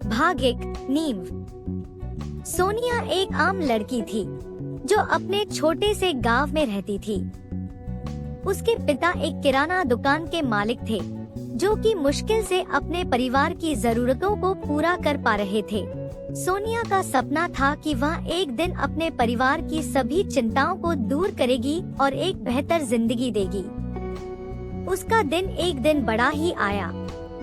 भाग 1 नींव। सोनिया एक आम लड़की थी जो अपने छोटे से गांव में रहती थी। उसके पिता एक किराना दुकान के मालिक थे जो कि मुश्किल से अपने परिवार की जरूरतों को पूरा कर पा रहे थे। सोनिया का सपना था कि वह एक दिन अपने परिवार की सभी चिंताओं को दूर करेगी और एक बेहतर जिंदगी देगी। उसका दिन एक दिन बड़ा ही आया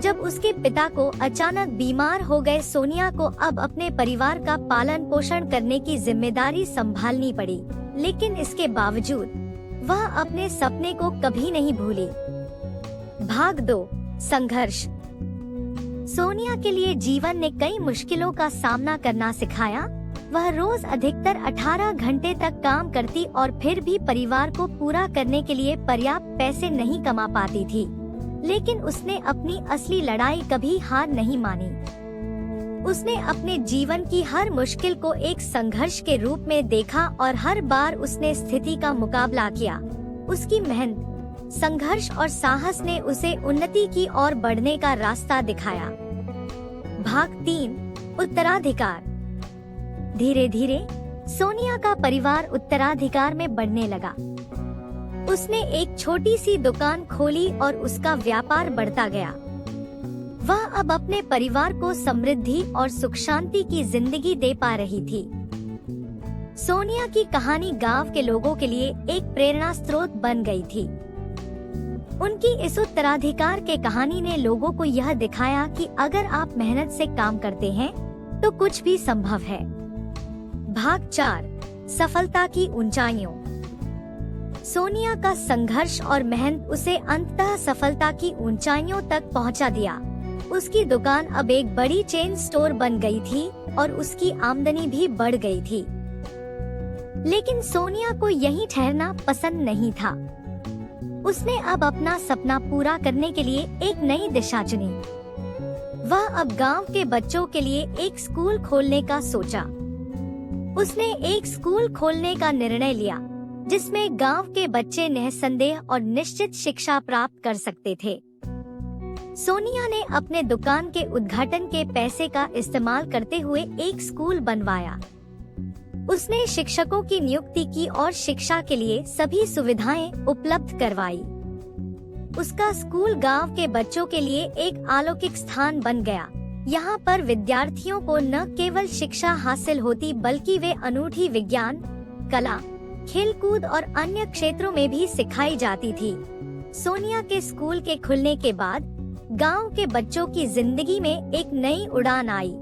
जब उसके पिता को अचानक बीमार हो गए। सोनिया को अब अपने परिवार का पालन पोषण करने की जिम्मेदारी संभालनी पड़ी, लेकिन इसके बावजूद वह अपने सपने को कभी नहीं भूली। भाग 2 संघर्ष। सोनिया के लिए जीवन ने कई मुश्किलों का सामना करना सिखाया। वह रोज अधिकतर 18 घंटे तक काम करती और फिर भी परिवार को पूरा करने के लिए पर्याप्त पैसे नहीं कमा पाती थी, लेकिन उसने अपनी असली लड़ाई कभी हार नहीं मानी। उसने अपने जीवन की हर मुश्किल को एक संघर्ष के रूप में देखा और हर बार उसने स्थिति का मुकाबला किया। उसकी मेहनत, संघर्ष और साहस ने उसे उन्नति की ओर बढ़ने का रास्ता दिखाया। भाग 3 उत्तराधिकार। धीरे धीरे सोनिया का परिवार उत्तराधिकार में बढ़ने लगा। उसने एक छोटी सी दुकान खोली और उसका व्यापार बढ़ता गया। वह अब अपने परिवार को समृद्धि और सुख शांति की जिंदगी दे पा रही थी। सोनिया की कहानी गांव के लोगों के लिए एक प्रेरणा स्रोत बन गई थी। उनकी इस उत्तराधिकार के कहानी ने लोगों को यह दिखाया कि अगर आप मेहनत से काम करते हैं तो कुछ भी संभव है। भाग 4 सफलता की ऊंचाइयों। सोनिया का संघर्ष और मेहनत उसे अंततः सफलता की ऊंचाइयों तक पहुंचा दिया। उसकी दुकान अब एक बड़ी चेन स्टोर बन गई थी और उसकी आमदनी भी बढ़ गई थी। लेकिन सोनिया को यहीं ठहरना पसंद नहीं था। उसने अब अपना सपना पूरा करने के लिए एक नई दिशा चुनी। वह अब गांव के बच्चों के लिए एक स्कूल खोलने का सोचा। उसने एक स्कूल खोलने का निर्णय लिया जिसमें गांव के बच्चे निःसंदेह और निश्चित शिक्षा प्राप्त कर सकते थे। सोनिया ने अपने दुकान के उद्घाटन के पैसे का इस्तेमाल करते हुए एक स्कूल बनवाया। उसने शिक्षकों की नियुक्ति की और शिक्षा के लिए सभी सुविधाएं उपलब्ध करवाई। उसका स्कूल गांव के बच्चों के लिए एक अलौकिक स्थान बन गया। यहाँ पर विद्यार्थियों को न केवल शिक्षा हासिल होती बल्कि वे अनूठी विज्ञान, कला, खेलकूद और अन्य क्षेत्रों में भी सिखाई जाती थी। सोनिया के स्कूल के खुलने के बाद गांव के बच्चों की जिंदगी में एक नई उड़ान आई।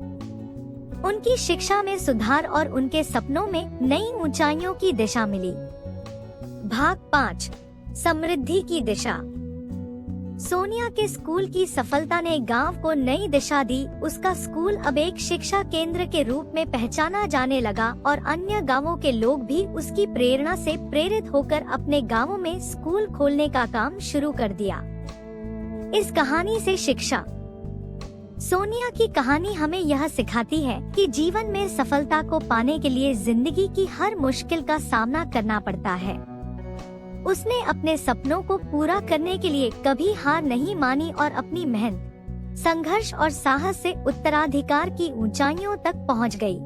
उनकी शिक्षा में सुधार और उनके सपनों में नई ऊंचाइयों की दिशा मिली। भाग 5 समृद्धि की दिशा। सोनिया के स्कूल की सफलता ने गांव को नई दिशा दी। उसका स्कूल अब एक शिक्षा केंद्र के रूप में पहचाना जाने लगा और अन्य गांवों के लोग भी उसकी प्रेरणा से प्रेरित होकर अपने गांवों में स्कूल खोलने का काम शुरू कर दिया। इस कहानी से शिक्षा। सोनिया की कहानी हमें यह सिखाती है कि जीवन में सफलता को पाने के लिए जिंदगी की हर मुश्किल का सामना करना पड़ता है। उसने अपने सपनों को पूरा करने के लिए कभी हार नहीं मानी और अपनी मेहनत, संघर्ष और साहस से उत्तराधिकार की ऊंचाइयों तक पहुंच गई।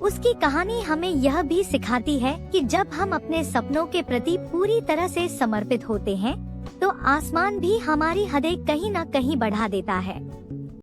उसकी कहानी हमें यह भी सिखाती है कि जब हम अपने सपनों के प्रति पूरी तरह से समर्पित होते हैं, तो आसमान भी हमारी हदें कहीं न कहीं बढ़ा देता है।